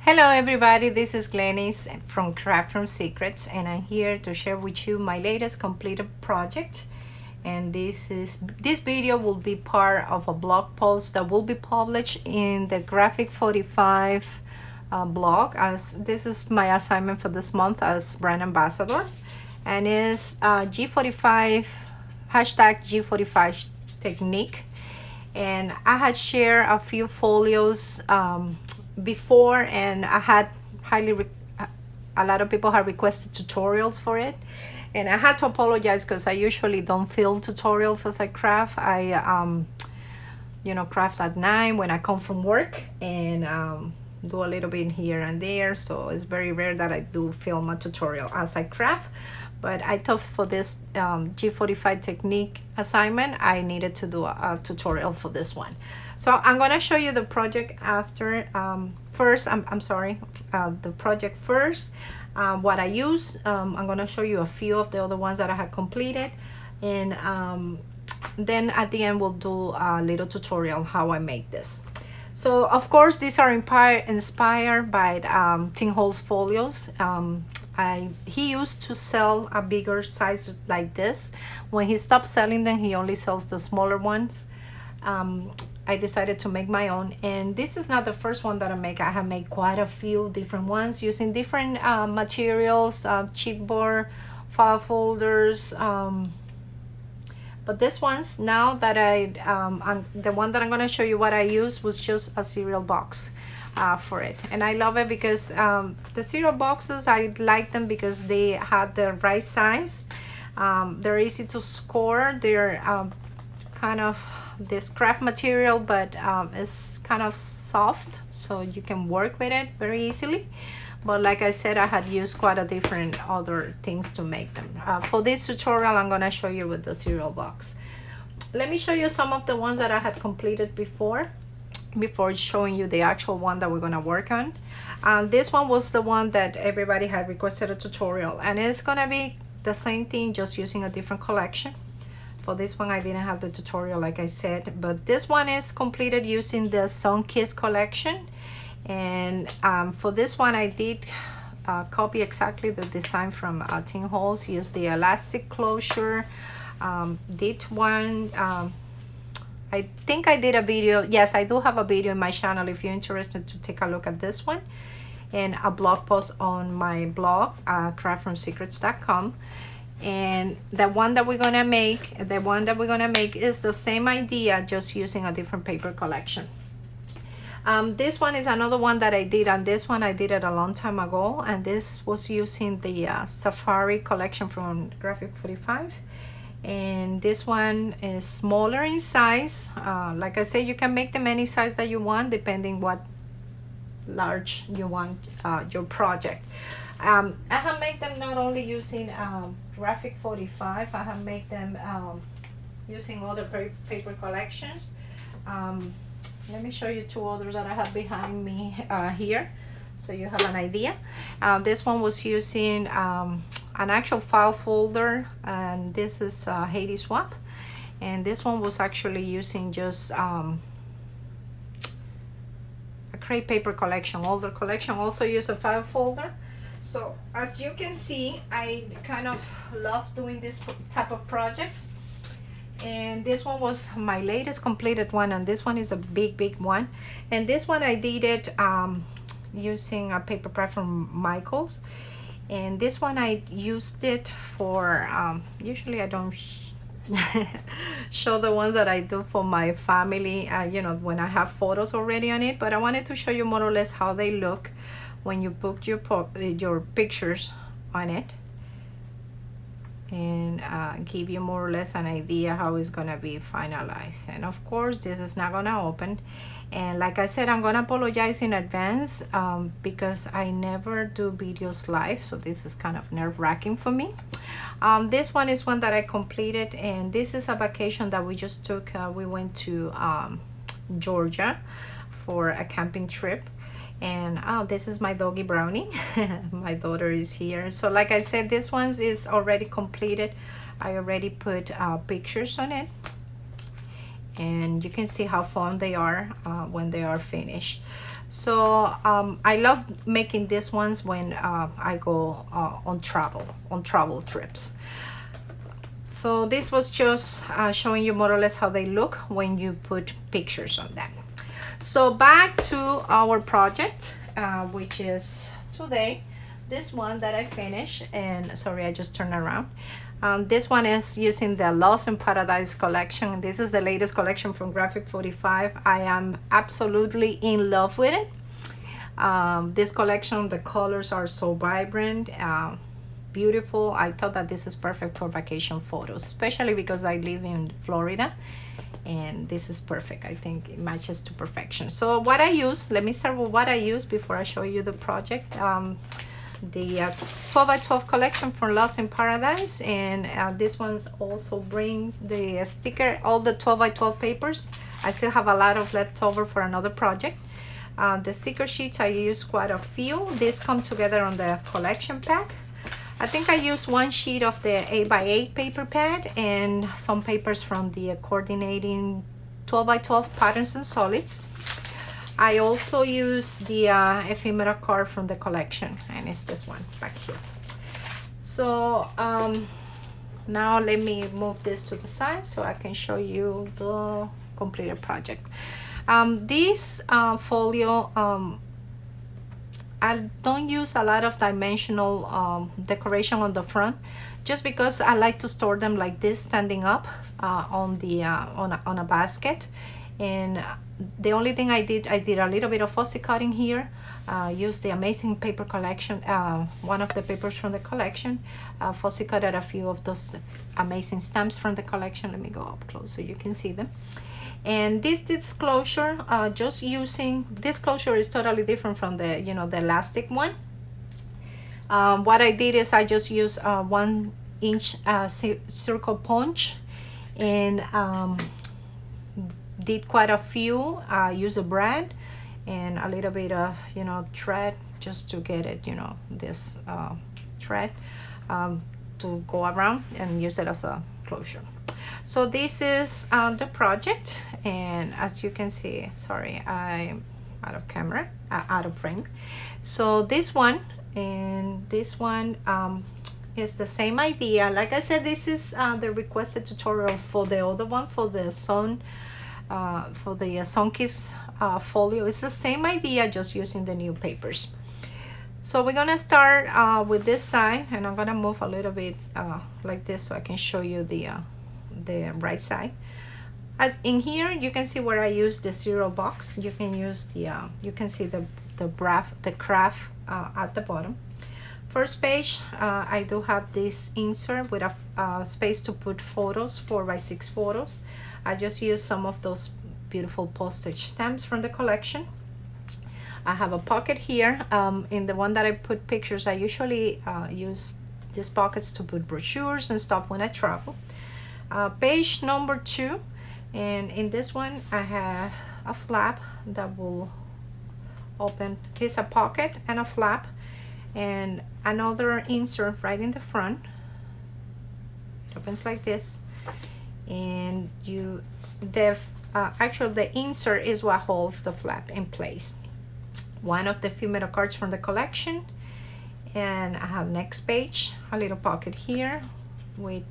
Hello everybody, this is Glenys from Craft from Secrets, and I'm here to share with you my latest completed project. And this video will be part of a blog post that will be published in the Graphic 45 blog, as this is my assignment for this month as brand ambassador, and is G45 hashtag G45 technique. And I had shared a few folios before, and I had a lot of people have requested tutorials for it, and I had to apologize because I usually don't film tutorials as I craft. I craft at night when I come from work, and do a little bit here and there, so it's very rare that I do film a tutorial as I craft. But I thought for this G45 technique assignment, I needed to do a tutorial for this one. So I'm gonna show you the project after. First, the project first, what I use. I'm gonna show you a few of the other ones that I had completed, and then at the end we'll do a little tutorial how I make this. So of course these are inspired by Tim Holtz Folios. He used to sell a bigger size like this. When he stopped selling them, he only sells the smaller ones. I decided to make my own, and this is not the first one that I make. I have made quite a few different ones using different materials, chipboard, file folders, but this one's, now that the one that I'm going to show you what I use was just a cereal box for it. And I love it because the cereal boxes, I like them because they had the right size. They're easy to score. They're kind of this craft material, but it's kind of soft, so you can work with it very easily. But like I said, I had used quite a different other things to make them. For this tutorial, I'm gonna show you with the cereal box. Let me show you some of the ones that I had completed before showing you the actual one that we're gonna work on. This one was the one that everybody had requested a tutorial, and it's gonna be the same thing, just using a different collection. For this one, I didn't have the tutorial, like I said, but this one is completed using the Sun Kiss collection. And for this one, I did copy exactly the design from Tim Holtz. Use the elastic closure. Did one. I think I did a video. Yes, I do have a video in my channel if you're interested to take a look at this one, and a blog post on my blog, craftfromsecrets.com. And the one that we're gonna make, is the same idea, just using a different paper collection. This one is another one that I did, and this one I did it a long time ago, and this was using the Safari collection from Graphic 45. And this one is smaller in size. Like I said, you can make them any size that you want, depending what large you want your project. I have made them not only using Graphic 45, I have made them using other paper collections. Let me show you two others that I have behind me here, so you have an idea. This one was using an actual file folder, and this is Haiti Swap. And this one was actually using just a crepe paper collection, older collection, also use a file folder. So as you can see, I kind of love doing this type of projects. And this one was my latest completed one, and this one is a big one. And this one I did it using a paper prep from Michael's. And this one I used it for usually I don't show the ones that I do for my family, when I have photos already on it, but I wanted to show you more or less how they look when you put your pictures on it, and give you more or less an idea how it's gonna be finalized. And of course, this is not gonna open, and like I said, I'm gonna apologize in advance because I never do videos live, so this is kind of nerve-wracking for me. This one is one that I completed, and this is a vacation that we just took. We went to Georgia for a camping trip. And this is my doggy Brownie. My daughter is here. So like I said, this one is already completed. I already put pictures on it, and you can see how fun they are when they are finished. So I love making these ones when I go on travel trips. So this was just showing you more or less how they look when you put pictures on them. So back to our project, which is today, this one that I finished. And sorry, I just turned around. This one is using the Lawson Paradise collection. This is the latest collection from Graphic 45. I am absolutely in love with it. This collection, the colors are so vibrant, beautiful. I thought that this is perfect for vacation photos, especially because I live in Florida, and this is perfect. I think it matches to perfection. So what I use, let me start with what I use before I show you the project. The 12 by 12 collection from Lawson Paradise, and this one also brings the sticker, all the 12 by 12 papers. I still have a lot of leftover for another project. The sticker sheets, I use quite a few. These come together on the collection pack. I think I used one sheet of the 8 by 8 paper pad and some papers from the coordinating 12 by 12 patterns and solids. I also use the ephemera card from the collection, and it's this one back here. So now let me move this to the side so I can show you the completed project. This folio, I don't use a lot of dimensional decoration on the front, just because I like to store them like this, standing up on a basket. And the only thing I did a little bit of fussy cutting here. Used the amazing paper collection, one of the papers from the collection. Fussy cutted a few of those amazing stamps from the collection. Let me go up close so you can see them. And this closure, just using this closure is totally different from the the elastic one. What I did is I just used 1 inch circle punch, and did quite a few. Use a brad and a little bit of thread just to get it, this thread to go around, and use it as a closure. So this is the project, and as you can see, sorry, I'm out of camera, out of frame. So this one and this one is the same idea. Like I said, this is the requested tutorial for the other one, for the sun Sunkiss folio. It's the same idea, just using the new papers. So we're gonna start with this side, and I'm gonna move a little bit like this so I can show you the right side. As in here, you can see where I use the cereal box. You can use the you can see the craft at the bottom. First page, I do have this insert with a space to put photos, 4 by 6 photos. I just use some of those beautiful postage stamps from the collection. I have a pocket here. In the one that I put pictures, I usually use these pockets to put brochures and stuff when I travel. Page number 2, and in this one I have a flap that will open. It's a pocket and a flap, and another insert right in the front. It opens like this, and actually the insert is what holds the flap in place. One of the ephemera cards from the collection, and I have next page a little pocket here with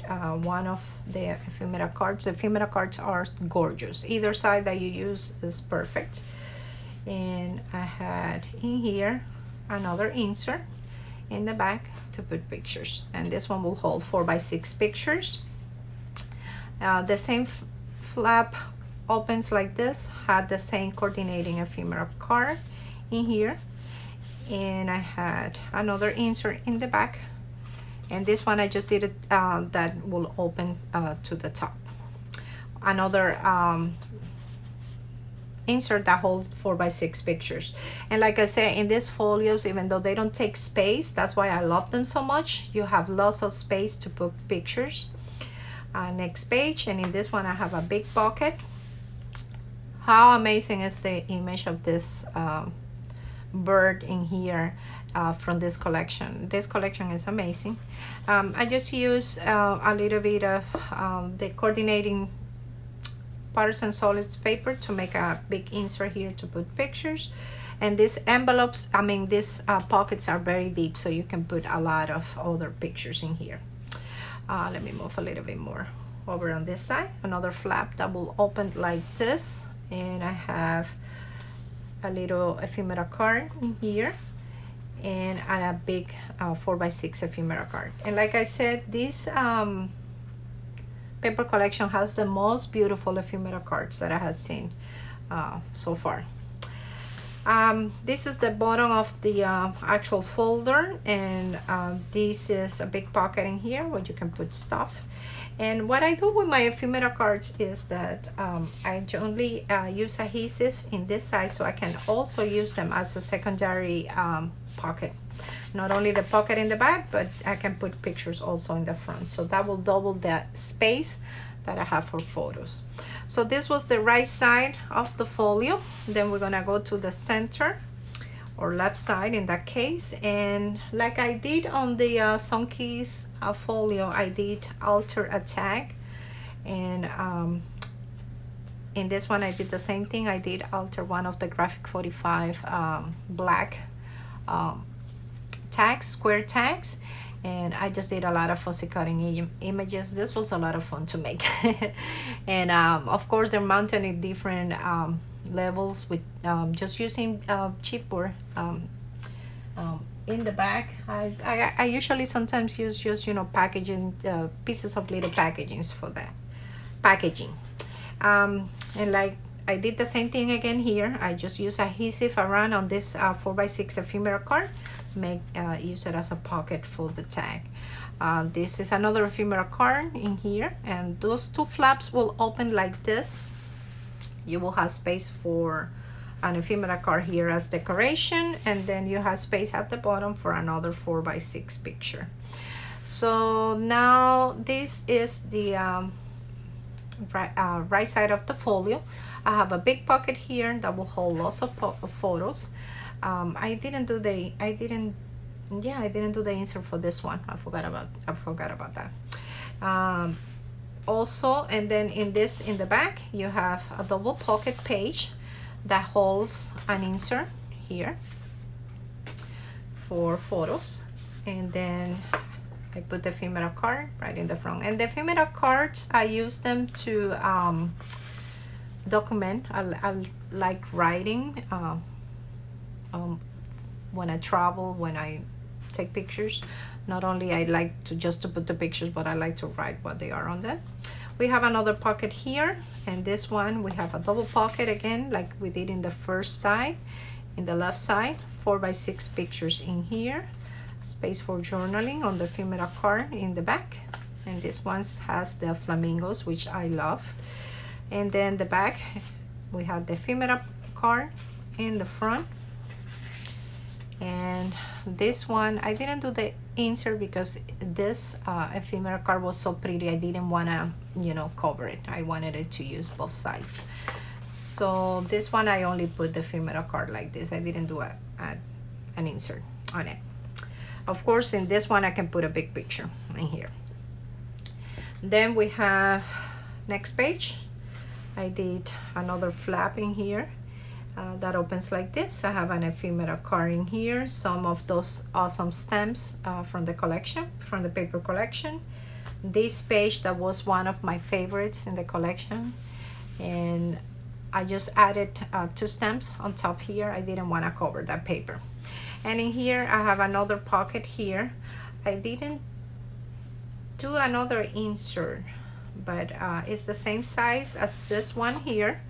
one of the ephemera cards. The ephemera cards are gorgeous. Either side that you use is perfect. And I had in here another insert in the back to put pictures, and this one will hold 4 by 6 pictures. The same flap opens like this, had the same coordinating ephemera card in here, and I had another insert in the back, and this one I just did it that will open to the top. Another insert that holds 4 by 6 pictures. And like I said, in these folios, even though they don't take space, that's why I love them so much. You have lots of space to put pictures. Next page, and in this one I have a big pocket. How amazing is the image of this bird in here from this collection. This collection is amazing. I just use a little bit of the coordinating patterns and solids paper to make a big insert here to put pictures, And these envelopes, I mean these pockets are very deep, so you can put a lot of other pictures in here. Let me move a little bit more over on this side. Another flap that will open like this, and I have a little ephemera card in here, and a big 4x6 ephemera card. And like I said, this paper collection has the most beautiful ephemera cards that I have seen so far. This is the bottom of the actual folder, and this is a big pocket in here where you can put stuff. And what I do with my ephemera cards is that I only use adhesive in this side, so I can also use them as a secondary pocket. Not only the pocket in the back, but I can put pictures also in the front. So that will double the space that I have for photos. So this was the right side of the folio. Then we're gonna go to the center, or left side in that case. And like I did on the Sunkeys folio, I did alter a tag. And in this one I did the same thing. I did alter one of the graphic 45 black tags, square tags, and I just did a lot of fussy cutting images. This was a lot of fun to make. And of course they're mounted in different levels with just using chipboard. In the back I usually sometimes use just, you know, packaging, pieces of little packagings for that packaging. And like I did the same thing again here. I just use adhesive around on this 4x6 ephemera card, use it as a pocket for the tag. This is another ephemera card in here, and those two flaps will open like this. You will have space for an ephemera card here as decoration, and then you have space at the bottom for another 4x6 picture. So now this is the right side of the folio. I have a big pocket here that will hold lots of photos. I didn't do the insert for this one. I forgot about that. Also, and then in the back you have a double pocket page that holds an insert here for photos, and then I put the ephemera card right in the front. And the ephemera cards, I use them to document. I like writing when I travel, when I take pictures. Not only I like to just to put the pictures, but I like to write what they are on them. We have another pocket here, and this one we have a double pocket again, like we did in the first side. In the left side, 4x6 pictures in here, space for journaling on the ephemera card in the back. And this one has the flamingos, which I love. And then the back, we have the ephemera card in the front. And this one, I didn't do the insert because this ephemera card was so pretty. I didn't want to, you know, cover it. I wanted it to use both sides. So this one, I only put the ephemera card like this. I didn't do an insert on it. Of course, in this one, I can put a big picture in here. Then we have next page. I did another flap in here that opens like this. I have an ephemera card in here, some of those awesome stamps from the collection, from the paper collection. This page that was one of my favorites in the collection, and I just added 2 stamps on top here. I didn't want to cover that paper. And in here I have another pocket here. I didn't do another insert, but it's the same size as this one here.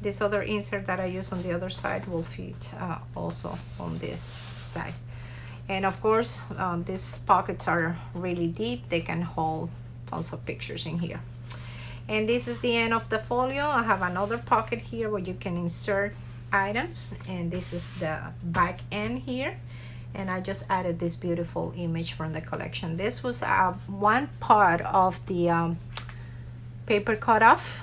This other insert that I use on the other side will fit also on this side. And of course, these pockets are really deep. They can hold tons of pictures in here. And this is the end of the folio. I have another pocket here where you can insert items, and this is the back end here. And I just added this beautiful image from the collection. This was one part of the paper cut off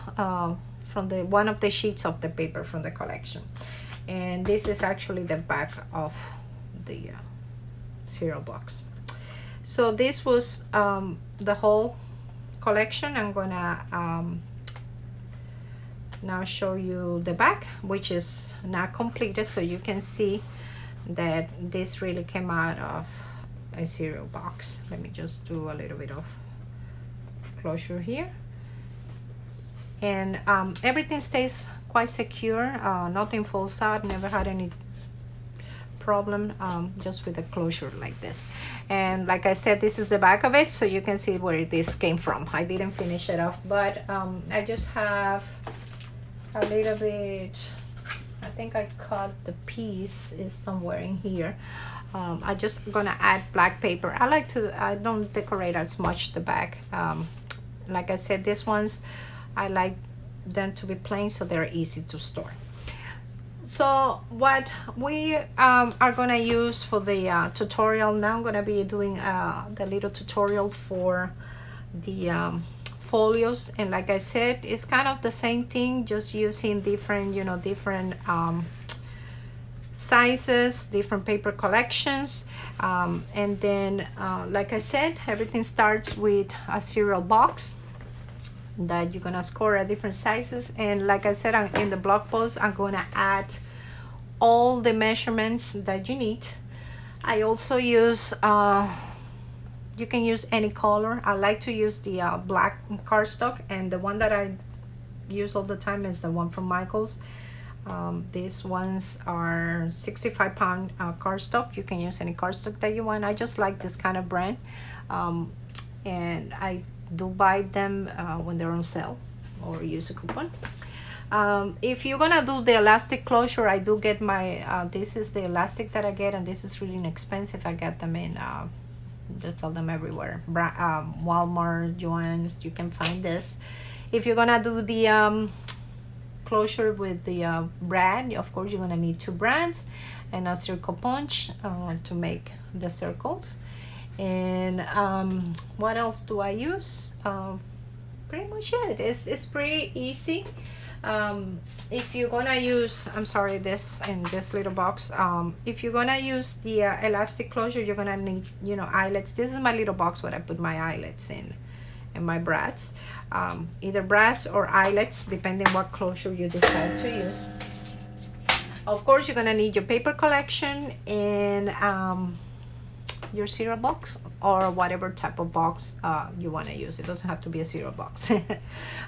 from one of the sheets of the paper from the collection. And this is actually the back of the cereal box. So this was the whole collection. I'm gonna now show you the back, which is not completed, so you can see that this really came out of a cereal box. Let me just do a little bit of closure here, and everything stays quite secure. Nothing falls out, never had any problem just with the closure like this. And like I said, this is the back of it, so you can see where this came from. I didn't finish it off, but I just have a little bit, I think I cut the piece is somewhere in here. I just gonna add black paper. I don't decorate as much the back. Like I said, these ones I like them to be plain, so they're easy to store. So what we are gonna use for the tutorial now, I'm gonna be doing the little tutorial for the folios, and like I said, it's kind of the same thing, just using different, you know, different sizes, different paper collections, and then like I said, everything starts with a cereal box that you're gonna score at different sizes. And like I said, in the blog post, I'm gonna add all the measurements that you need. I also use you can use any color. I like to use the black cardstock, and the one that I use all the time is the one from Michael's. These ones are 65-pound cardstock. You can use any cardstock that you want. I just like this kind of brand, and I do buy them when they're on sale or use a coupon. If you're gonna do the elastic closure, I do get my this is the elastic that I get, and this is really inexpensive. I get them in they sell them everywhere, Walmart, Joann's, you can find this. If you're gonna do the closure with the brand, of course you're gonna need 2 brands and a circle punch to make the circles. And what else do I use? Pretty much it. It's pretty easy. If you're gonna use, I'm sorry, this in this little box, if you're gonna use the elastic closure, you're gonna need, you know, eyelets. This is my little box where I put my eyelets in and my brads, either brads or eyelets depending what closure you decide to use. Of course, you're gonna need your paper collection and your cereal box or whatever type of box you want to use. It doesn't have to be a cereal box.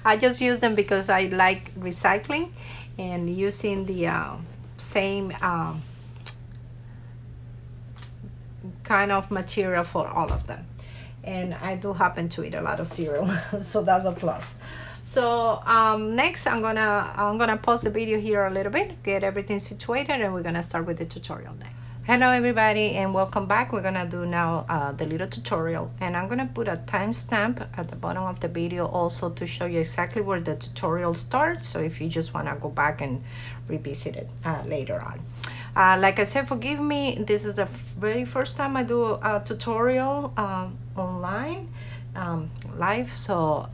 I just use them because I like recycling and using the same kind of material for all of them. And I do happen to eat a lot of cereal, so that's a plus. So next I'm gonna pause the video here a little bit, get everything situated, and we're gonna start with the tutorial next. Hello everybody, and welcome back. We're gonna do now the little tutorial, and I'm gonna put a timestamp at the bottom of the video also to show you exactly where the tutorial starts, so if you just want to go back and revisit it later on. Like I said, forgive me, this is the very first time I do a tutorial online live, so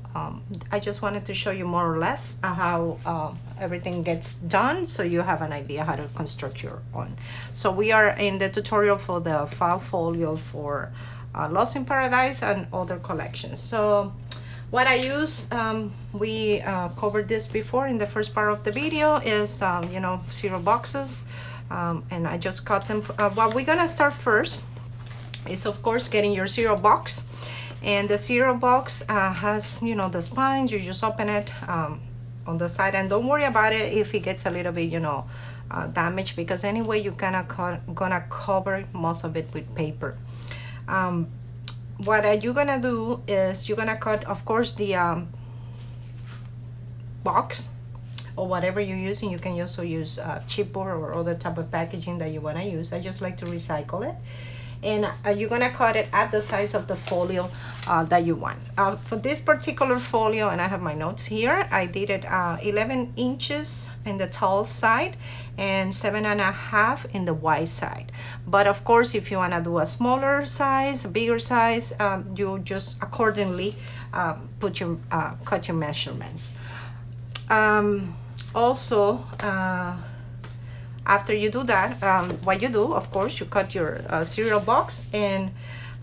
I just wanted to show you more or less how everything gets done, so you have an idea how to construct your own. So we are in the tutorial for the file folio for Lawson Paradise and other collections. So what I use, we covered this before in the first part of the video, is you know, cereal boxes, and I just cut them. What we're gonna start first is, of course, getting your cereal box. And the cereal box has, you know, the spines. You just open it on the side, and don't worry about it if it gets a little bit, you know, damaged, because anyway you're gonna cover most of it with paper. What you're gonna do is you're gonna cut, of course, the box or whatever you're using. You can also use chipboard or other type of packaging that you want to use. I just like to recycle it. And you're gonna cut it at the size of the folio that you want. For this particular folio, and I have my notes here, I did it 11 inches in the tall side and 7.5 in the wide side. But of course, if you wanna do a smaller size, a bigger size, you just accordingly cut your measurements. Also, after you do that, what you do, of course, you cut your cereal box. And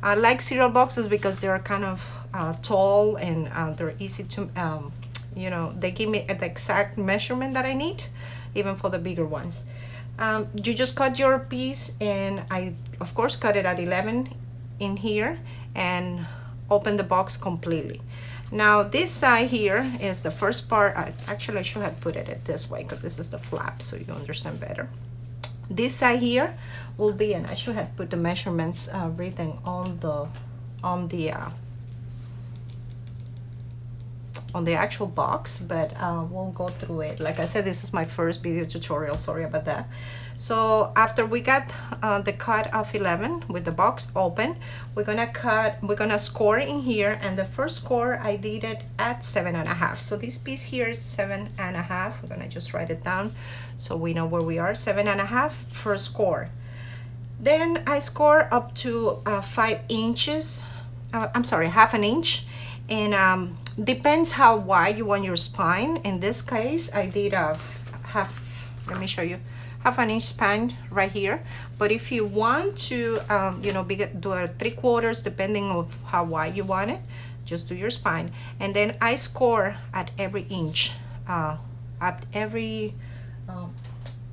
I like cereal boxes because they're kind of tall and they're easy to you know, they give me the exact measurement that I need, even for the bigger ones. You just cut your piece, and I of course cut it at 11 in here and open the box completely. Now this side here is the first part. Actually I should have put it this way because this is the flap, so you understand better. This side here will be, and I should have put the measurements written on the actual box, but we'll go through it. Like I said, this is my first video tutorial, sorry about that. So after we got the cut of 11 with the box open, we're gonna score in here, and the first score I did it at 7.5. So this piece here is 7.5. We're gonna just write it down so we know where we are. 7.5 first score. Then I score up to 5 inches. I'm sorry, half an inch. And depends how wide you want your spine. In this case, I did a let me show you, half an inch span right here. But if you want to, you know, do a 3/4, depending on how wide you want it, just do your spine. And then I score at every inch, at every,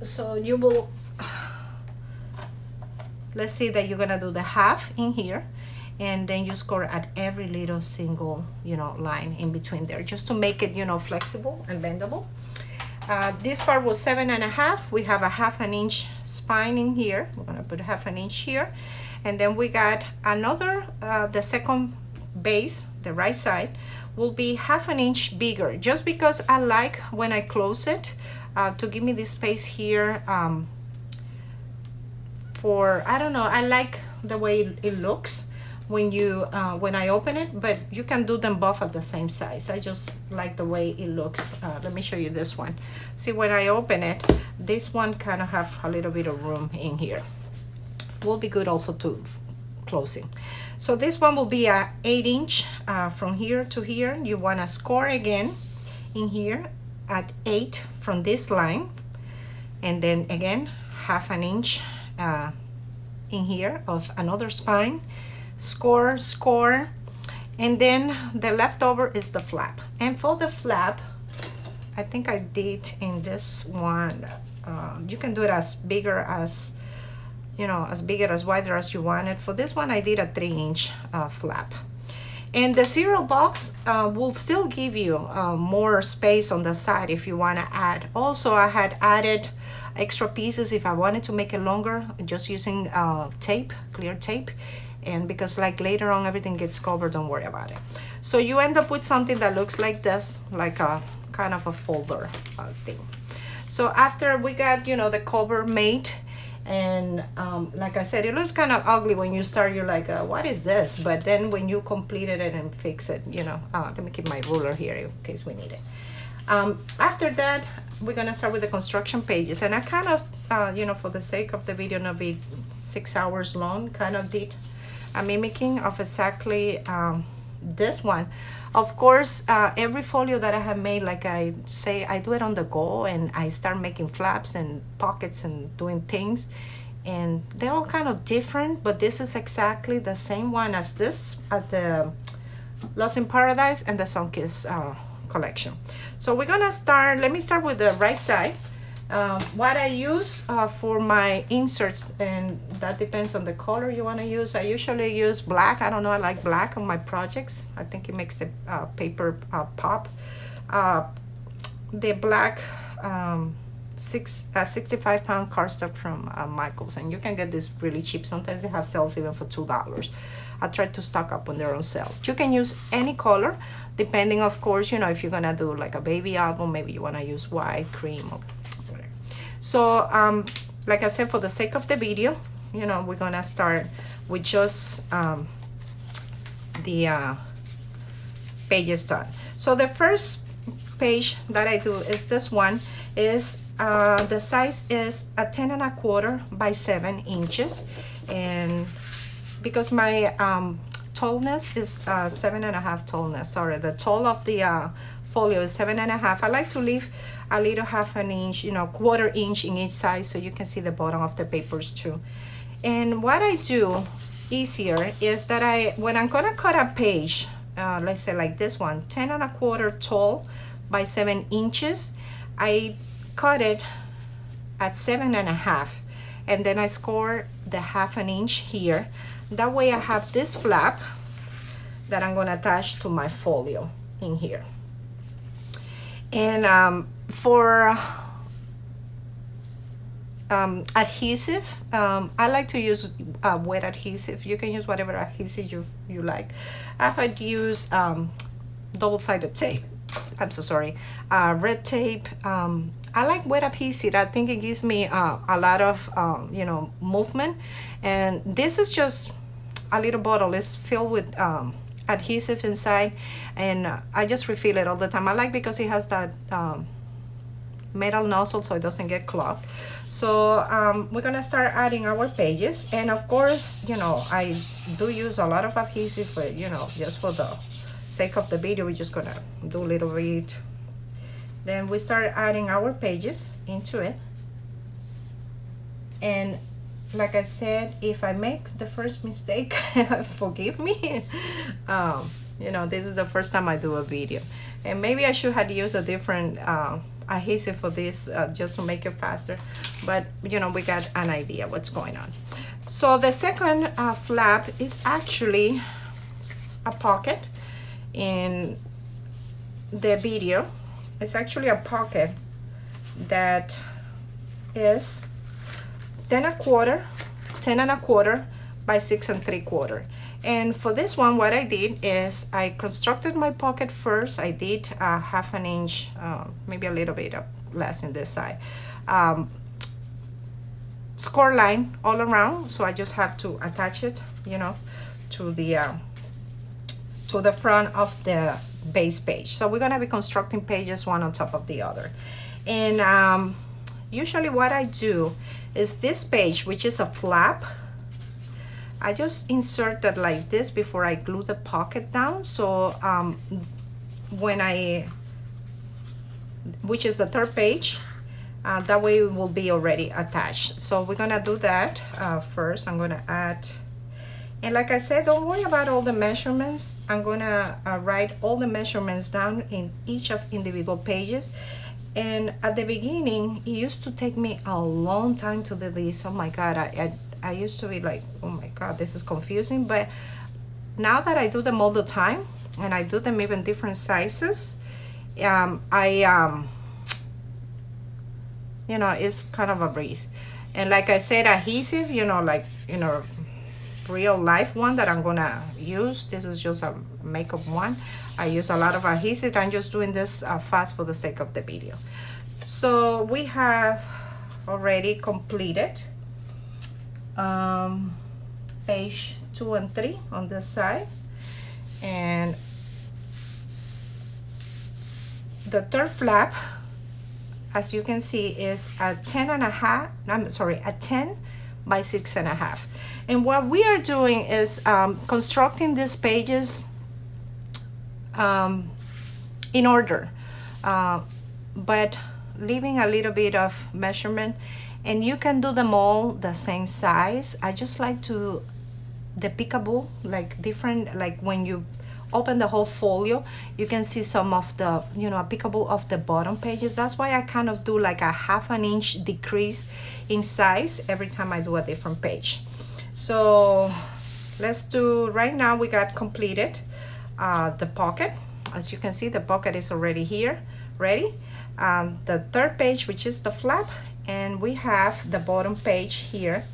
so you will, let's say that you're gonna do the half in here, and then you score at every little single, you know, line in between there, just to make it, you know, flexible and bendable. This part was 7.5. We have a half an inch spine in here. We're gonna put half an inch here, and then we got another, the second base, the right side, will be half an inch bigger, just because I like when I close it to give me this space here. For, I don't know, I like the way it looks when you when I open it, but you can do them both at the same size. I just like the way it looks. Let me show you this one. See, when I open it, this one kind of have a little bit of room in here. Will be good also to closing. So this one will be a 8 inch from here to here. You want to score again in here at 8 from this line, and then again half an inch in here of another spine. Score, and then the leftover is the flap. And for the flap, I think I did in this one, you can do it as bigger as, you know, as bigger, as wider as you want it. For this one, I did a 3 inch flap. And the cereal box will still give you more space on the side if you want to add. Also, I had added extra pieces if I wanted to make it longer, just using tape, clear tape. And because like later on everything gets covered, don't worry about it. So you end up with something that looks like this, like a kind of a folder thing. So after we got, you know, the cover made, and like I said, it looks kind of ugly when you start. You're like, what is this? But then when you completed it and fix it, you know, let me keep my ruler here in case we need it. After that, we're gonna start with the construction pages, and I kind of, you know, for the sake of the video not be 6 hours long, kind of did a mimicking of exactly this one. Of course, every folio that I have made, like I say, I do it on the go, and I start making flaps and pockets and doing things, and they're all kind of different, but this is exactly the same one as this at the Lost in Paradise and the Sunkiss collection. So we're gonna start, let me start with the right side. What I use for my inserts, and that depends on the color you want to use. I usually use black. I don't know, I like black on my projects. I think it makes the paper pop. The black 65-pound cardstock from Michaels, and you can get this really cheap. Sometimes they have sales even for $2. I try to stock up when they're on sale. You can use any color, depending, of course, you know, if you're gonna do like a baby album, maybe you want to use white, cream, or whatever. So like I said, for the sake of the video, you know, we're gonna start with just the pages done. So the first page that I do is this one. Is the size is a 10.25 by 7 inches, and because my tallness is 7.5 tallness, sorry, the tall of the folio is 7.5. I like to leave a little half an inch, you know, 1/4 inch in each side, so you can see the bottom of the papers too. And what I do easier is that when I'm gonna cut a page, let's say like this one, 10.25 tall by 7 inches. I cut it at 7.5, and then I score the 1/2 inch here. That way I have this flap that I'm going to attach to my folio in here. And for adhesive, I like to use wet adhesive. You can use whatever adhesive you like. I had used double-sided tape. I'm so sorry, red tape. I like wet adhesive. I think it gives me a lot of you know, movement. And this is just a little bottle. It's filled with adhesive inside, and I just refill it all the time. I like because it has that metal nozzle, so it doesn't get clogged. So we're gonna start adding our pages, and of course, you know, I do use a lot of adhesive, but you know, just for the sake of the video, we're just gonna do a little bit. Then we start adding our pages into it, and like I said, if I make the first mistake, forgive me. You know, this is the first time I do a video, and maybe I should have used a different adhesive for this just to make it faster, but you know, we got an idea what's going on. So the second flap is actually a pocket. In the video, it's actually a pocket that is 10.25 by 6 3/4. And for this one, what I did is I constructed my pocket first. I did 1/2 inch, maybe a little bit less in this side, score line all around. So I just have to attach it, you know, to the front of the base page. So we're gonna be constructing pages one on top of the other. And usually what I do is this page, which is a flap, I just insert that like this before I glue the pocket down. So when which is the third page, that way it will be already attached. So we're gonna do that first. I'm gonna add, and like I said, don't worry about all the measurements. I'm gonna write all the measurements down in each of individual pages. And at the beginning, it used to take me a long time to do this. Oh my God, I used to be like, oh my God, this is confusing. But now that I do them all the time, and I do them even different sizes, you know, it's kind of a breeze. And like I said, adhesive, you know, like, you know, real life one that I'm gonna use. This is just a makeup one. I use a lot of adhesive. I'm just doing this fast for the sake of the video. So we have already completed page 2 and 3 on this side, and the third flap, as you can see, is a 10.5. I'm sorry, a 10 by 6.5. And what we are doing is constructing these pages in order, but leaving a little bit of measurement, and you can do them all the same size. I just like to the peekaboo, like different, like when you open the whole folio, you can see some of the, you know, a peekaboo of the bottom pages. That's why I kind of do like a 1/2 inch decrease in size every time I do a different page. So let's do, right now we got completed the pocket. As you can see, the pocket is already here, ready. The third page, which is the flap, and we have the bottom page here,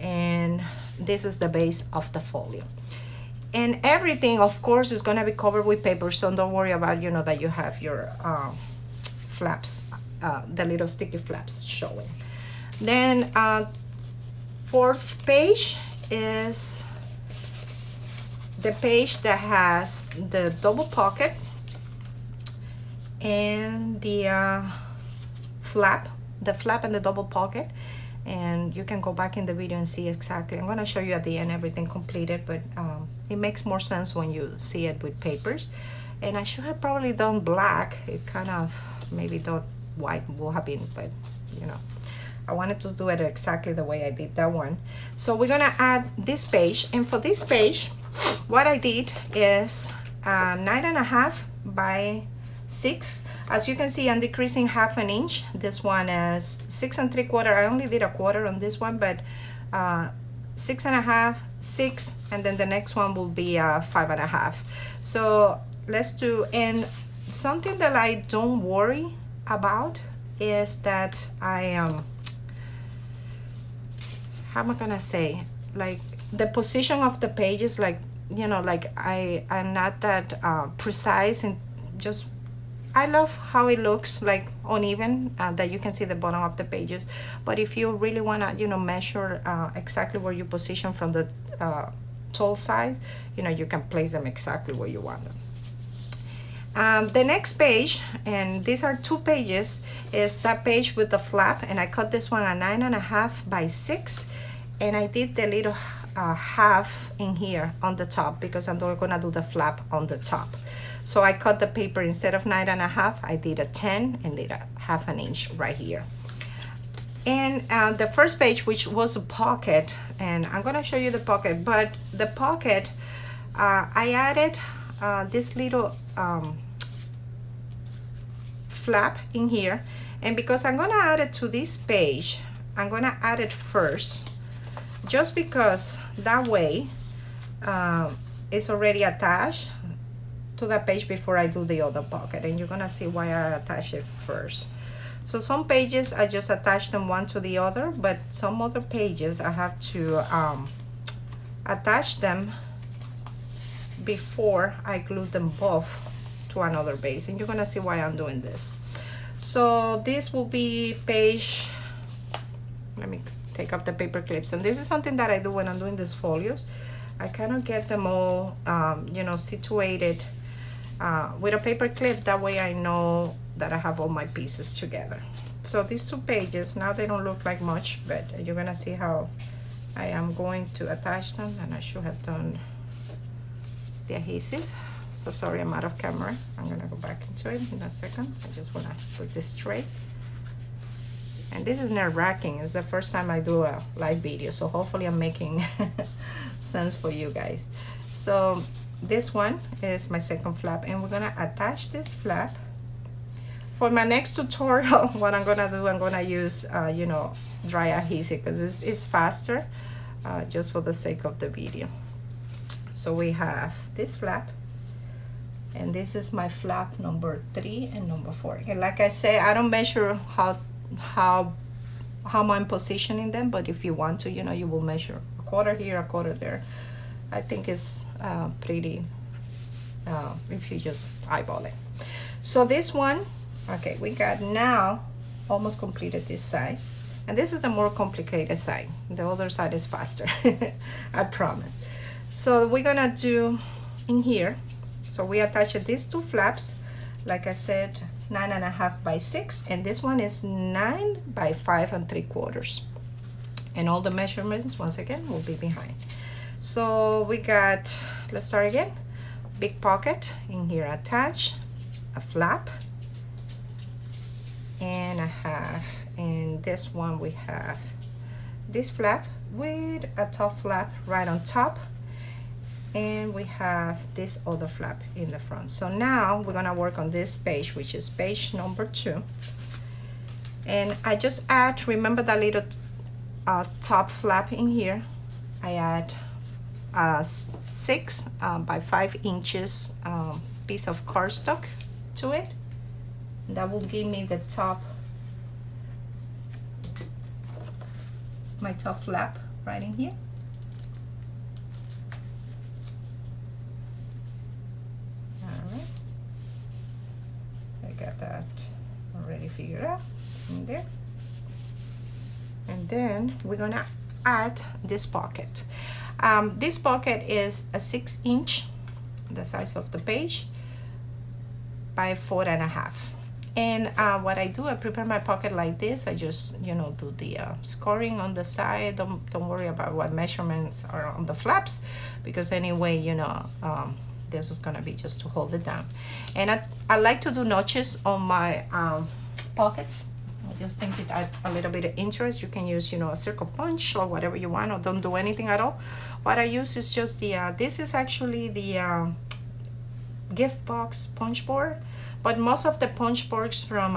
and this is the base of the folio. And everything, of course, is gonna be covered with paper, so don't worry about, you know, that you have your flaps, the little sticky flaps showing. Then fourth page is the page that has the double pocket and the flap and the double pocket. And you can go back in the video and see exactly. I'm gonna show you at the end everything completed, but it makes more sense when you see it with papers. And I should have probably done black. It kind of, maybe thought white will have been, but you know, I wanted to do it exactly the way I did that one. So we're gonna add this page, and for this page, what I did is 9.5 by 6. As you can see, I'm decreasing 1/2 inch. This one is 6 3/4. I only did 1/4 on this one, but 6 1/2, 6, and then the next one will be 5 1/2. So let's do, and something that I don't worry about is that how am I gonna say, like the position of the pages, like, you know, like I'm not that precise, and just I love how it looks like uneven, that you can see the bottom of the pages. But if you really want to, you know, measure exactly where you position from the tall size, you know, you can place them exactly where you want them. The next page, and these are 2 pages, is that page with the flap, and I cut this one at 9 1/2 by 6, and I did the little half in here on the top because I'm not gonna do the flap on the top. So I cut the paper, instead of 9 1/2, I did a 10 and did a 1/2 inch right here. And the first page, which was a pocket, and I'm gonna show you the pocket, but the pocket, I added this little flap in here, and because I'm gonna add it to this page, I'm gonna add it first, just because that way it's already attached to that page before I do the other pocket, and you're gonna see why I attach it first. So some pages I just attach them one to the other, but some other pages I have to attach them before I glue them both to another base, and you're gonna see why I'm doing this. So this will be page, let me take up the paper clips, and this is something that I do when I'm doing these folios. I kind of get them all you know, situated with a paper clip, that way I know that I have all my pieces together. So these 2 pages, now they don't look like much, but you're gonna see how I am going to attach them, and I should have done the adhesive. So sorry, I'm out of camera. I'm gonna go back into it in a second. I just wanna put this straight. And this is nerve-wracking. It's the first time I do a live video, so hopefully I'm making sense for you guys. So this one is my second flap, and we're gonna attach this flap. For my next tutorial, what I'm gonna do, I'm gonna use you know, dry adhesive, because it's faster, just for the sake of the video. So we have this flap, and this is my flap number 3 and number 4. And like I say, I don't measure how I'm positioning them, but if you want to, you know, you will measure 1/4 here, 1/4 there. I think it's pretty if you just eyeball it. So this one, okay, we got now almost completed this side, and this is the more complicated side. The other side is faster, I promise. So we're gonna do in here, so we attached these 2 flaps, like I said, 9 1/2 by 6, and this one is 9 by 5 3/4. And all the measurements, once again, will be behind. So we got, let's start again. Big pocket in here attached, a flap, and a half. And this one we have this flap with a top flap right on top, and we have this other flap in the front. So now we're gonna work on this page, which is page number 2. And I just add, remember that little top flap in here, I add 6 by 5 inches piece of cardstock to it. That will give me the top, my top flap right in here. Alright, I got that already figured out in there. And then we're gonna add this pocket. This pocket is a 6 inch, the size of the page, by 4 1/2. And what I do, I prepare my pocket like this. I just, you know, do the scoring on the side. Don't worry about what measurements are on the flaps, because anyway, you know, this is gonna be just to hold it down. And I like to do notches on my pockets. I just think it adds a little bit of interest. You can use, you know, a circle punch or whatever you want, or don't do anything at all. What I use is just the, this is actually the gift box punch board, but most of the punch boards from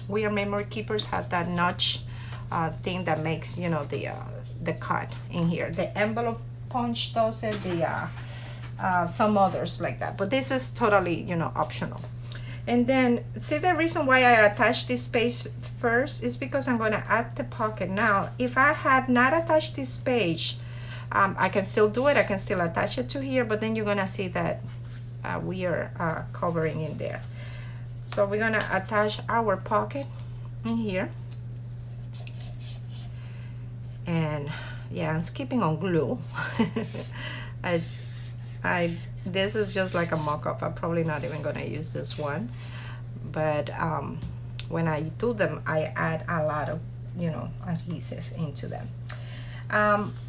We Are Memory Keepers had that notch thing that makes, you know, the cut in here. The envelope punch does it, some others like that, but this is totally, you know, optional. And then see, the reason why I attached this page first is because I'm going to add the pocket. Now if I had not attached this page, I can still do it, I can still attach it to here, but then you're going to see that we are covering in there. So we're going to attach our pocket in here. And yeah, I'm skipping on glue. This is just like a mock-up. I'm probably not even gonna use this one, but when I do them, I add a lot of, you know, adhesive into them.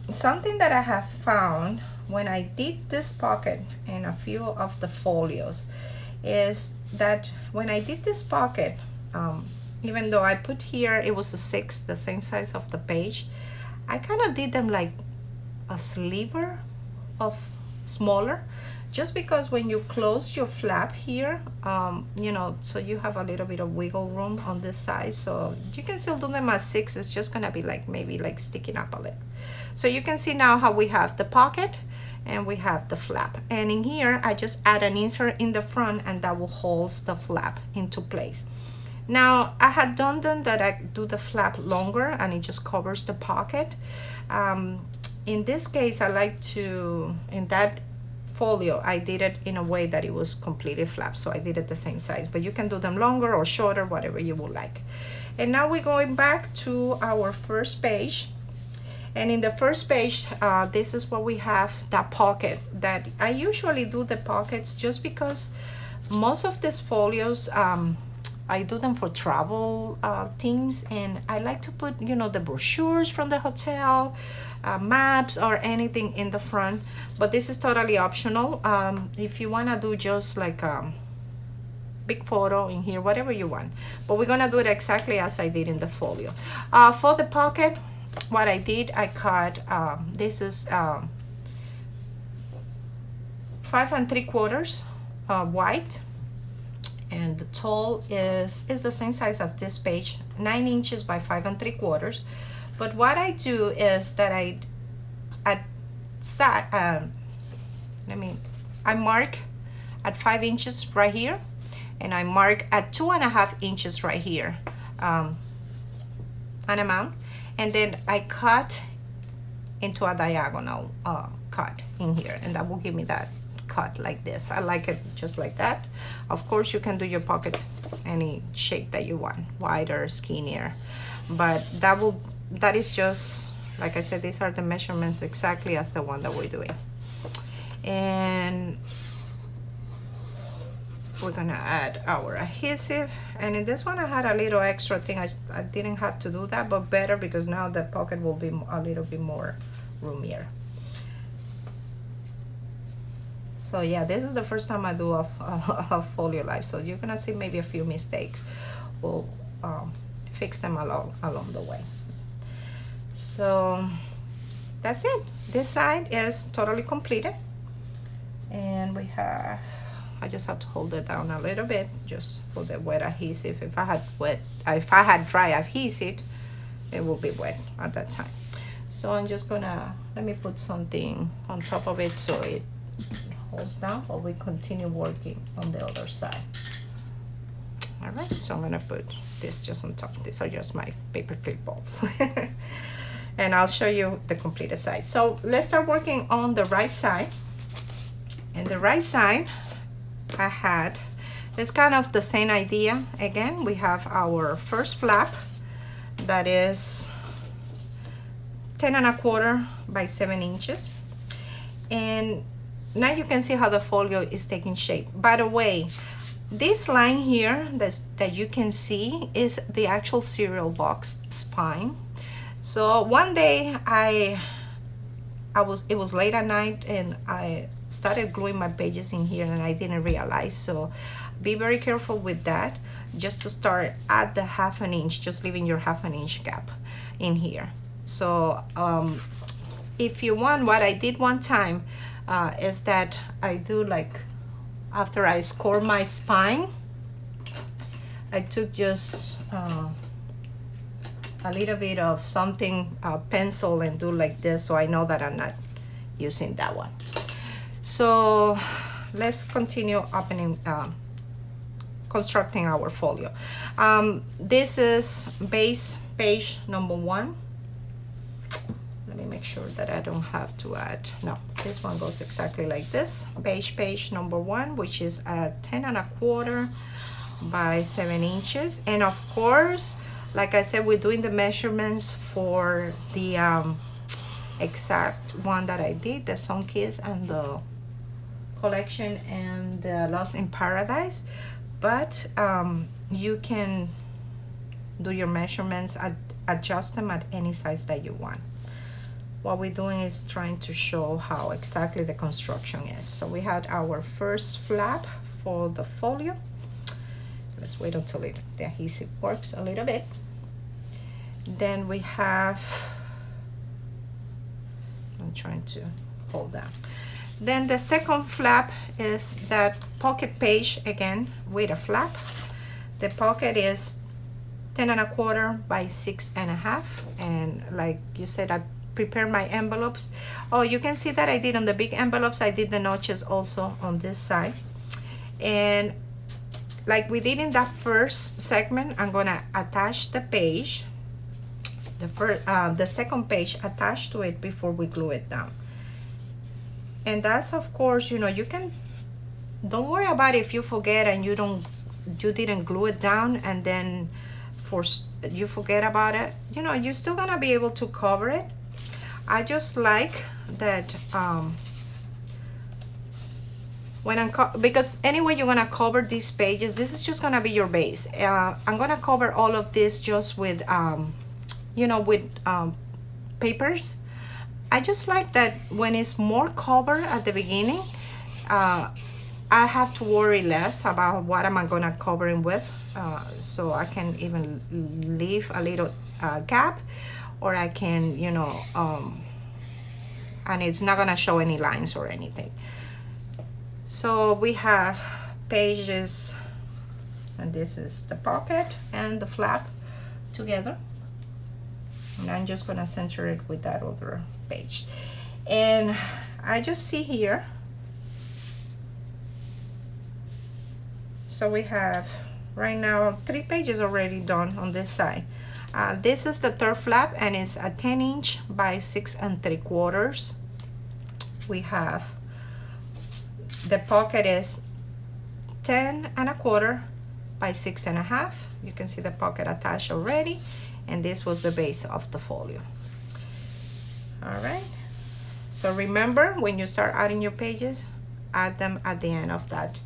Something that I have found when I did this pocket and a few of the folios is that when I did this pocket, even though I put here it was a 6, the same size of the page, I kind of did them like a sliver of smaller, just because when you close your flap here, you know, so you have a little bit of wiggle room on this side, so you can still do them as 6. It's just gonna be like maybe like sticking up a little. So you can see now how we have the pocket and we have the flap, and in here I just add an insert in the front, and that will hold the flap into place. Now I had done them that I do the flap longer and it just covers the pocket. In this case, I like to, in that folio, I did it in a way that it was completely flat, so I did it the same size, but you can do them longer or shorter, whatever you would like. And now we're going back to our first page, and in the first page, this is what we have, that pocket. That I usually do the pockets just because most of these folios, I do them for travel themes, and I like to put, you know, the brochures from the hotel, maps or anything in the front, but this is totally optional. If you want to do just like a big photo in here, whatever you want, but we're gonna do it exactly as I did in the folio. For the pocket, what I did, I cut, this is 5 3/4 white, and the tall is the same size of this page, 9 inches by 5 3/4. But what I do is that I mark at 5 inches right here, and I mark at 2.5 inches right here, an amount, and then I cut into a diagonal cut in here, and that will give me that cut like this. I like it just like that. Of course, you can do your pockets any shape that you want, wider, skinnier, but that is just, like I said, these are the measurements exactly as the one that we're doing. And we're gonna add our adhesive, and in this one I had a little extra thing. I didn't have to do that, but better, because now the pocket will be a little bit more roomier. So yeah, this is the first time I do a folio live, so you're gonna see maybe a few mistakes. We'll fix them along the way. So that's it. This side is totally completed, and we have, I just have to hold it down a little bit just for the wet adhesive. If I had dry adhesive, it will be wet at that time. So I'm just gonna, let me put something on top of it so it holds down while we continue working on the other side. All right, so I'm gonna put this just on top. These are just my paper clip balls. And I'll show you the completed side. So let's start working on the right side. And the right side, I had, it's kind of the same idea. Again, we have our first flap that is 10 1/4 by 7 inches. And now you can see how the folio is taking shape. By the way, this line here that you can see is the actual cereal box spine. So one day it was late at night, and I started gluing my pages in here, and I didn't realize. So be very careful with that, just to start at the 1/2 inch, just leaving your 1/2 inch gap in here. So if you want, what I did one time is that I do like after I scored my spine, I took just a little bit of something, pencil, and do like this, so I know that I'm not using that one. So let's continue opening, constructing our folio. This is base page number 1. Let me make sure that I don't have to add, no, this one goes exactly like this. Page number 1, which is at 10 1/4 by 7 inches. And of course, like I said, we're doing the measurements for the exact one that I did, the Sun Kiss and the collection and the Lost in Paradise. But you can do your measurements, adjust them at any size that you want. What we're doing is trying to show how exactly the construction is. So we had our first flap for the folio. Let's wait until the adhesive works a little bit. Then we have, I'm trying to hold down. Then the second flap is that pocket page again with a flap. The pocket is 10 1/4 by 6 1/2, and like you said, I prepared my envelopes. Oh, you can see that I did on the big envelopes, I did the notches also on this side. And like we did in that first segment, I'm gonna attach the page, the second page attached to it before we glue it down. And that's, of course, you know, you can, don't worry about it if you forget and you didn't glue it down, and then you forget about it. You know, you're still gonna be able to cover it. I just like that because anyway you're gonna cover these pages, this is just gonna be your base. I'm gonna cover all of this just with you know, with papers. I just like that when it's more covered at the beginning, I have to worry less about what am I gonna cover it with, so I can even leave a little gap, or I can, you know, and it's not gonna show any lines or anything. So we have pages, and this is the pocket and the flap together, and I'm just gonna center it with that other page. And I just see here, so we have right now 3 pages already done on this side. This is the third flap, and it's a 10 inch by 6 3/4. We have the pocket is 10 1/4 by 6 1/2. You can see the pocket attached already, and this was the base of the folio. All right, so remember, when you start adding your pages, add them at the end of that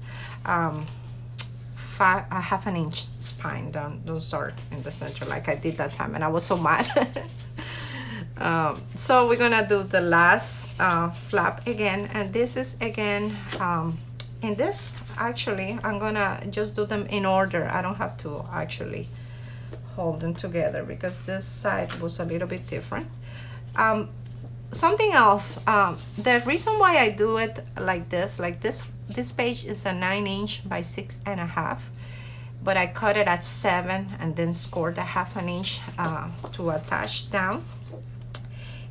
a half an inch spine. Don't start in the center like I did that time, and I was so mad. So we're gonna do the last flap again, and this is again in this, actually I'm gonna just do them in order. I don't have to actually hold them together because this side was a little bit different. Something else, the reason why I do it like this page is a 9 inch by 6 1/2, but I cut it at 7 and then scored a half an inch to attach down,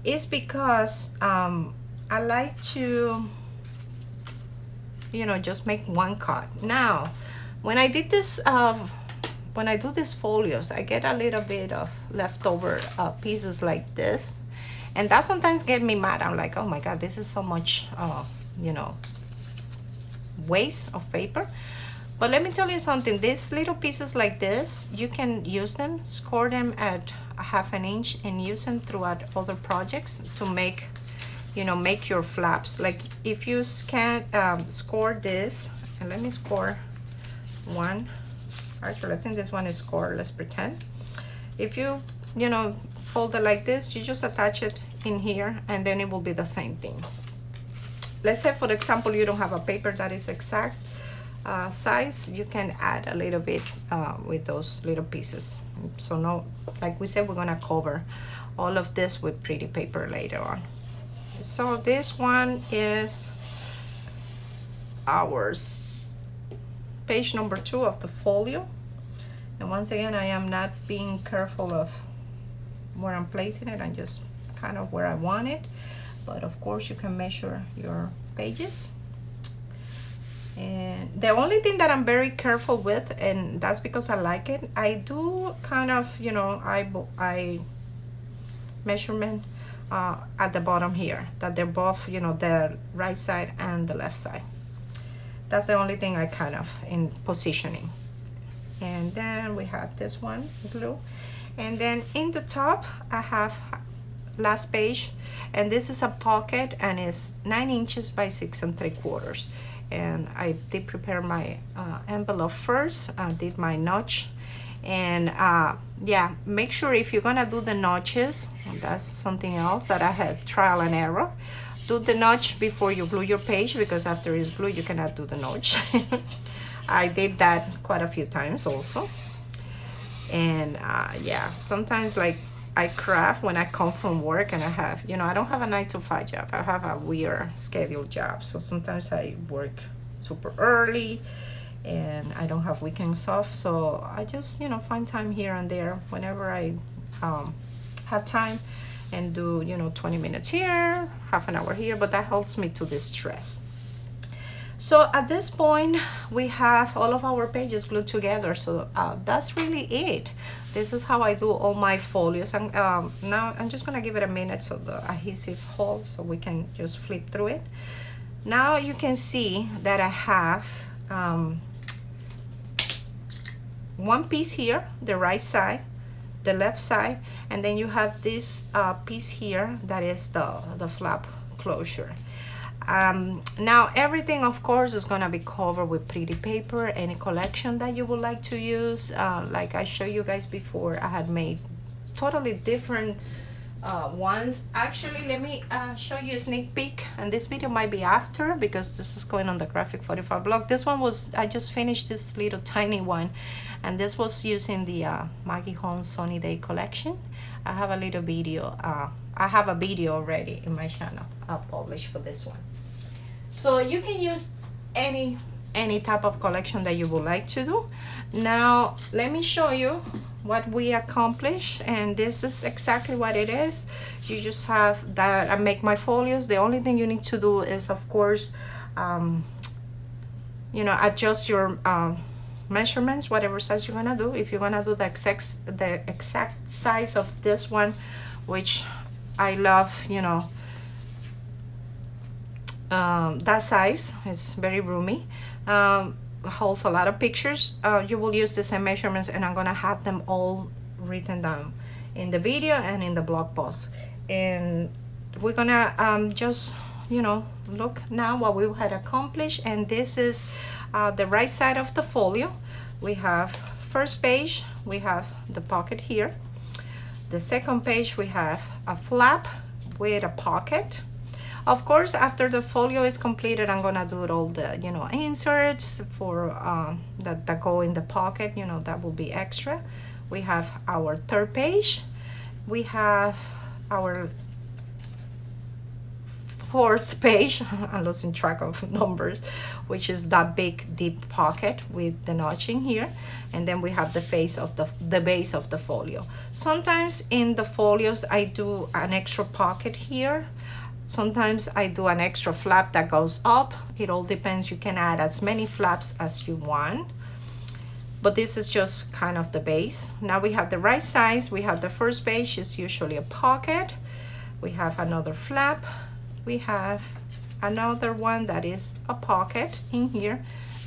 is because I like to, you know, just make one cut. Now when I did this, when I do these folios, I get a little bit of leftover pieces like this, and that sometimes get me mad. I'm like, oh my god, this is so much you know, waste of paper. But let me tell you something, these little pieces like this, you can use them, score them at a half an inch, and use them throughout other projects to make, you know, make your flaps. Like if you score this, and let me score one. Actually, I think this one is scored, let's pretend. If you know, fold it like this, you just attach it in here, and then it will be the same thing. Let's say, for example, you don't have a paper that is exact size, you can add a little bit with those little pieces. So no, like we said, we're gonna cover all of this with pretty paper later on. So this one is our page number 2 of the folio. And once again, I am not being careful of where I'm placing it. I'm just kind of where I want it. But of course, you can measure your pages. And the only thing that I'm very careful with, and that's because I like it, I do kind of, you know, I measurement at the bottom here, that they're both, you know, the right side and the left side. That's the only thing I kind of in positioning. And then we have this one glue, and then in the top I have last page, and this is a pocket, and it's 9 inches by 6 3/4. And I did prepare my envelope first. I did my notch, and yeah, make sure if you're gonna do the notches, that's something else that I had trial and error. Do the notch before you glue your page, because after it's glued you cannot do the notch. I did that quite a few times also. And yeah, sometimes like I craft when I come from work, and I have, you know, I don't have a 9 to 5 job. I have a weird scheduled job. So sometimes I work super early and I don't have weekends off. So I just, you know, find time here and there whenever I have time, and do, you know, 20 minutes here, half an hour here, but that helps me to distress. So at this point, we have all of our pages glued together. So that's really it. This is how I do all my folios. And now I'm just gonna give it a minute so the adhesive holds, so we can just flip through it. Now you can see that I have one piece here, the right side, the left side, and then you have this piece here that is the flap closure. Now everything of course is gonna be covered with pretty paper. Any collection that you would like to use, like I showed you guys before, I had made totally different ones. Actually, let me show you a sneak peek, and this video might be after because this is going on the Graphic 45 blog. This one was, I just finished this little tiny one, and this was using the Mackey Home Sunny Day collection. I have a little video, I have a video already in my channel published for this one. So you can use any type of collection that you would like to do. Now let me show you what we accomplished, and this is exactly what it is. You just have that. I make my folios. The only thing you need to do is, of course, you know, adjust your measurements, whatever size you're gonna do. If you're gonna do the exact size of this one, which I love, you know, that size is very roomy, holds a lot of pictures. You will use the same measurements, and I'm gonna have them all written down in the video and in the blog post. And we're gonna just, you know, look now what we had accomplished. And this is the right side of the folio. We have first page, we have the pocket here. The second page, we have a flap with a pocket. Of course, after the folio is completed, I'm gonna do all the, you know, inserts for that go in the pocket, you know, that will be extra. We have our third page. We have our fourth page, I'm losing track of numbers, which is that big deep pocket with the notching here. And then we have the face of the base of the folio. Sometimes in the folios I do an extra pocket here. Sometimes I do an extra flap that goes up. It all depends. You can add as many flaps as you want, but this is just kind of the base. Now we have the right size. We have the first page is usually a pocket. We have another flap. We have another one that is a pocket in here,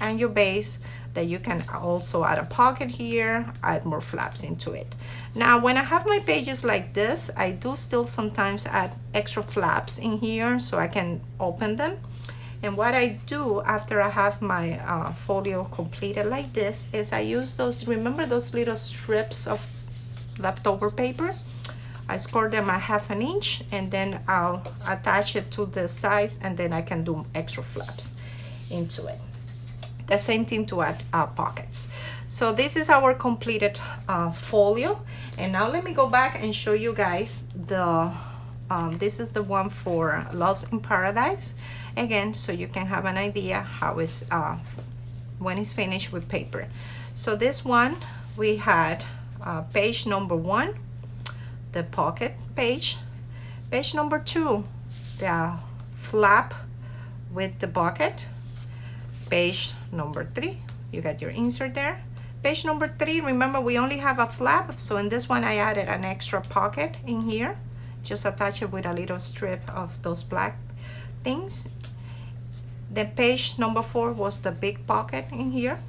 and your base that you can also add a pocket here, add more flaps into it. Now when I have my pages like this, I do still sometimes add extra flaps in here so I can open them. And what I do after I have my folio completed like this is I use those, remember those little strips of leftover paper? I score them a 1/2 inch, and then I'll attach it to the sides, and then I can do extra flaps into it. The same thing to add pockets. So this is our completed folio. And now let me go back and show you guys the this is the one for Lost in Paradise, again, so you can have an idea how it's when it's finished with paper. So this one we had page number 1, the pocket page. Page number 2, the flap with the pocket. Page number 3, you got your insert there. Page number 3, remember we only have a flap, so in this one I added an extra pocket in here. Just attach it with a little strip of those black things. Then page number 4 was the big pocket in here.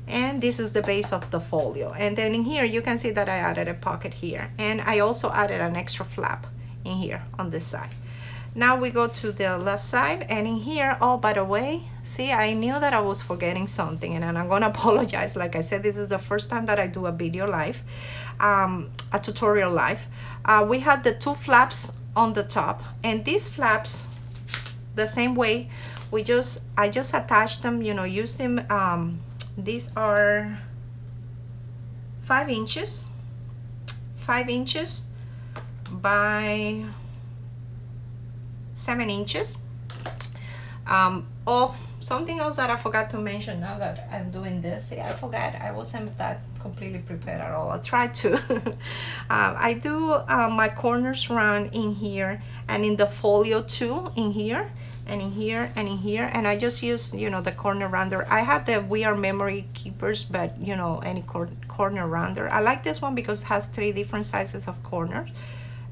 And this is the base of the folio. And then in here you can see that I added a pocket here, and I also added an extra flap in here on this side. Now we go to the left side, and in here, oh, by the way, see, I knew that I was forgetting something, and I'm gonna apologize. Like I said, this is the first time that I do a video live, a tutorial live. We had the 2 flaps on the top, and these flaps, the same way, I just attached them, you know, use them. These are 5 inches by 7 inches. Oh, something else that I forgot to mention now that I'm doing this. See, I forgot, I wasn't that completely prepared at all. I tried to. I do my corners round in here, and in the folio too, in here, and in here, and in here, and I just use, you know, the corner rounder. I had the We Are Memory Keepers, but you know, any corner rounder. I like this one because it has 3 different sizes of corners.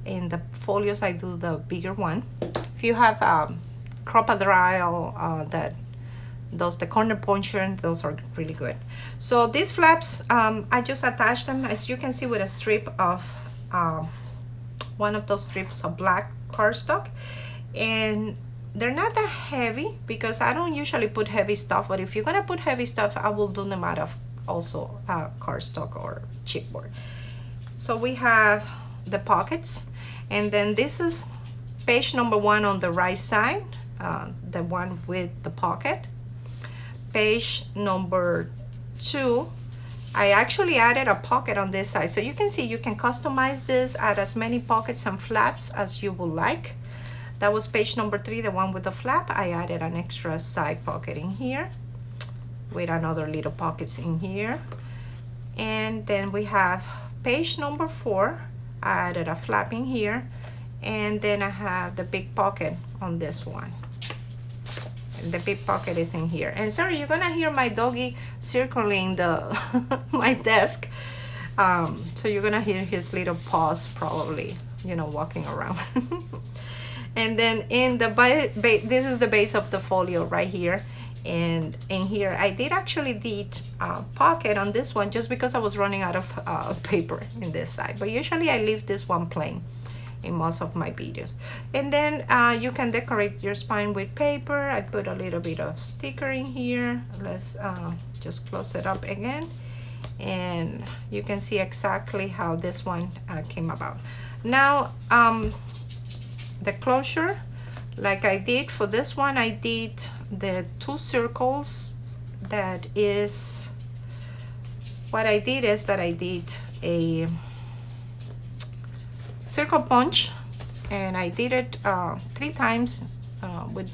In the folios I do the bigger one. If you have crocodile, the corner puncher, those are really good. So these flaps, I just attach them, as you can see, with a strip of one of those strips of black cardstock, and they're not that heavy because I don't usually put heavy stuff, but if you're gonna put heavy stuff, I will do them out of also cardstock or chipboard. So we have the pockets, and then this is page number 1 on the right side, the one with the pocket. Page number 2, I actually added a pocket on this side, so you can see you can customize this, add as many pockets and flaps as you would like. That was page number 3, the one with the flap. I added an extra side pocket in here with another little pockets in here. And then we have page number 4. I added a flap in here, and then I have the big pocket on this one. And the big pocket is in here. And sorry, you're gonna hear my doggy circling the my desk. So you're gonna hear his little paws probably, you know, walking around. And then in the this is the base of the folio right here, and in here I did pocket on this one just because I was running out of paper in this side, but usually I leave this one plain in most of my videos. And then you can decorate your spine with paper. I put a little bit of sticker in here. Let's just close it up again, and you can see exactly how this one came about. Now the closure, like I did for this one, I did the 2 circles. That is what I did, is that I did a circle punch, and I did it 3 times with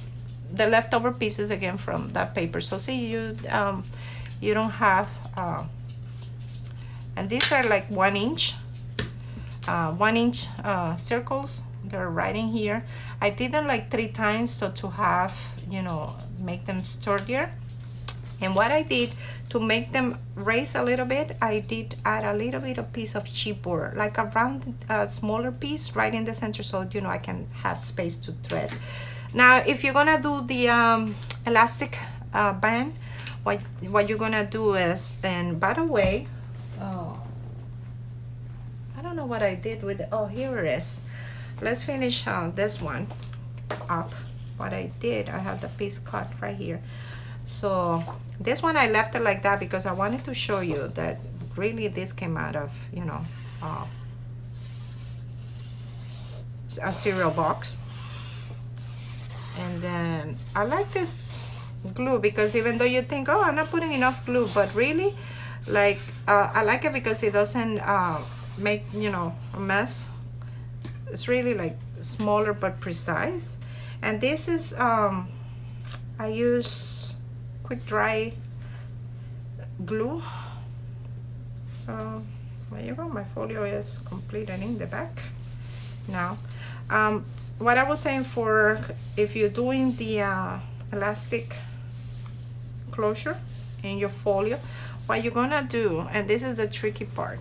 the leftover pieces again from that paper. So see, you don't have and these are like 1 inch circles. They're right in here. I did them like 3 times, so to have, you know, make them sturdier. And what I did to make them raise a little bit, I did add a little bit of piece of chipboard, like a round smaller piece right in the center, so you know I can have space to thread. Now if you're gonna do the elastic band, what you're gonna do is, then, by the way, I don't know what I did with it. Oh, here it is. Let's finish this one up. What I did, I have the piece cut right here. So this one I left it like that because I wanted to show you that really this came out of, you know, a cereal box. And then I like this glue because even though you think, oh, I'm not putting enough glue, but really, like, I like it because it doesn't make, you know, a mess. It's really like smaller but precise. And this is I use quick dry glue. So there you go, my folio is completed in the back. Now what I was saying, for if you're doing the elastic closure in your folio, what you're gonna do, and this is the tricky part,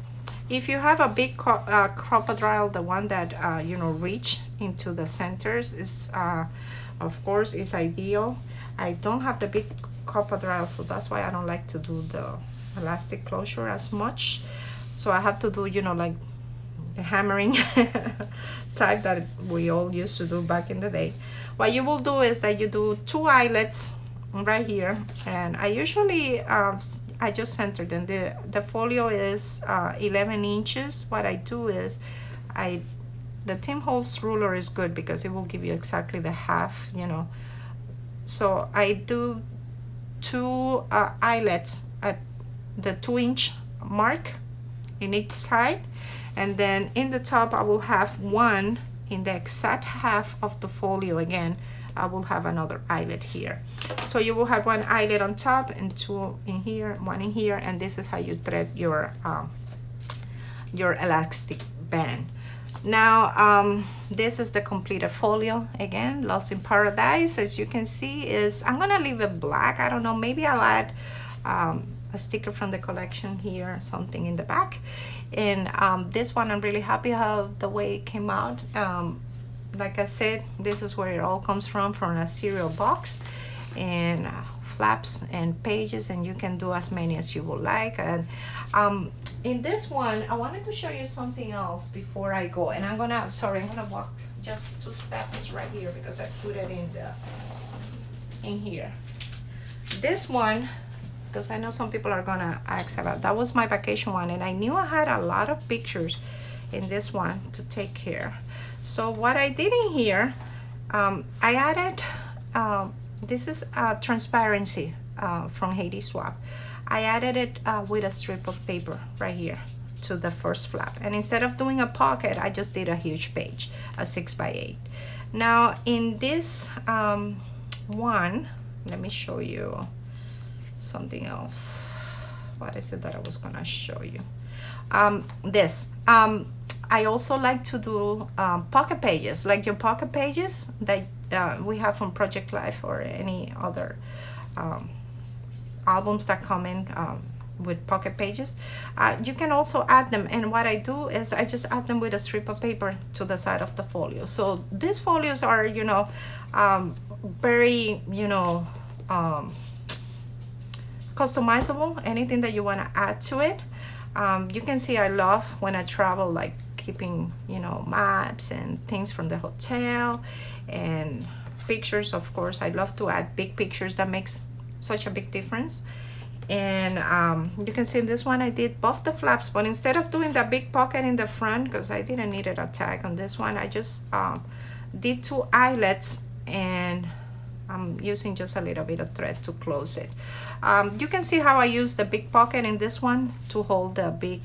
if you have a big crocodile, the one that you know, reach into the centers, is of course is ideal. I don't have the big crocodile, so that's why I don't like to do the elastic closure as much. So I have to do, you know, like the hammering type that we all used to do back in the day. What you will do is that you do 2 eyelets right here, and I usually I just center them. The folio is 11 inches. What I do is the Tim Holtz ruler is good because it will give you exactly the half, you know. So I do 2 eyelets at the 2-inch mark in each side, and then in the top I will have one in the exact half of the folio. Again, I will have another eyelet here. So you will have 1 eyelet on top and 2 in here, 1 in here, and this is how you thread your elastic band. Now this is the completed folio. Again, Lost in Paradise, as you can see, is, I'm gonna leave it black. I don't know, maybe I'll add a sticker from the collection here, something in the back. And this one, I'm really happy how the way it came out. Like I said, this is where it all comes from a cereal box, and flaps and pages, and you can do as many as you would like. And in this one, I wanted to show you something else before I go, and I'm gonna walk just 2 steps right here because I put it in here. This one, because I know some people are gonna ask about, that was my vacation one, and I knew I had a lot of pictures in this one to take care. So what I did in here, I added, this is transparency from Haiti Swap. I added it with a strip of paper right here to the first flap, and instead of doing a pocket, I just did a huge page, a 6x8. Now in this one, let me show you something else. What is it that I was gonna show you? I also like to do pocket pages, like your pocket pages that we have from Project Life or any other albums that come in with pocket pages. You can also add them, and what I do is I just add them with a strip of paper to the side of the folio. So these folios are, you know, very, you know, customizable, anything that you want to add to it. You can see I love when I travel, like keeping, you know, maps and things from the hotel and pictures. Of course, I love to add big pictures. That makes such a big difference. And you can see in this one I did both the flaps, but instead of doing the big pocket in the front, because I didn't need a tag on this one, I just did 2 eyelets, and I'm using just a little bit of thread to close it. You can see how I use the big pocket in this one to hold the big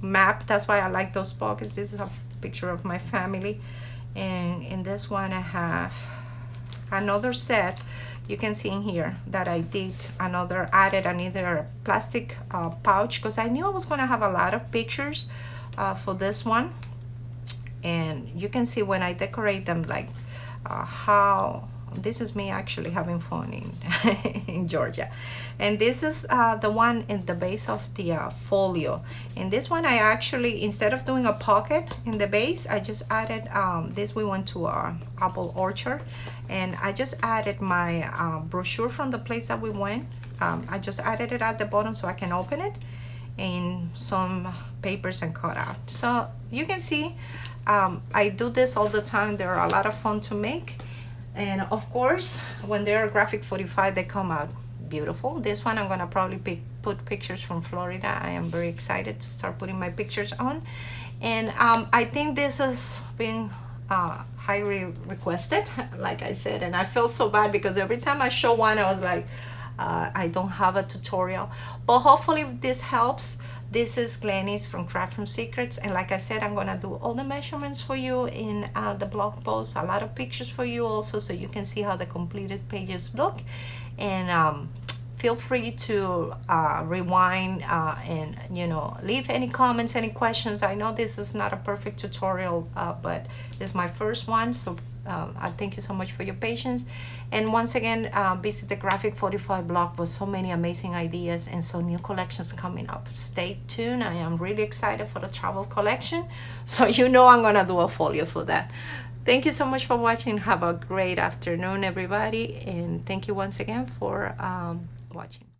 map. That's why I like those pockets. This is a picture of my family, and in this one I have another set. You can see in here that I did added another plastic pouch, because I knew I was going to have a lot of pictures for this one. And you can see when I decorate them, like how this is me actually having fun in Georgia. And this is the one in the base of the folio. In this one, I actually, instead of doing a pocket in the base, I just added this. We went to our apple orchard, and I just added my brochure from the place that we went. I just added it at the bottom so I can open it in some papers and cut out. So you can see I do this all the time. They're a lot of fun to make. And of course, when they're graphic 45, they come out beautiful. This one I'm gonna probably put pictures from Florida. I am very excited to start putting my pictures on. And I think this has been highly requested, like I said, and I felt so bad because every time I show one, I was like, I don't have a tutorial. But hopefully this helps. This is Glenys from Craft from Secrets, and like I said, I'm gonna do all the measurements for you in the blog post, a lot of pictures for you also, so you can see how the completed pages look. And feel free to rewind and leave any comments, any questions. I know this is not a perfect tutorial, but this is my first one, so I thank you so much for your patience. And once again, visit the Graphic Fortified blog with so many amazing ideas and so new collections coming up. Stay tuned. I am really excited for the travel collection, so I'm gonna do a folio for that. Thank you so much for watching. Have a great afternoon, everybody, and thank you once again for watching.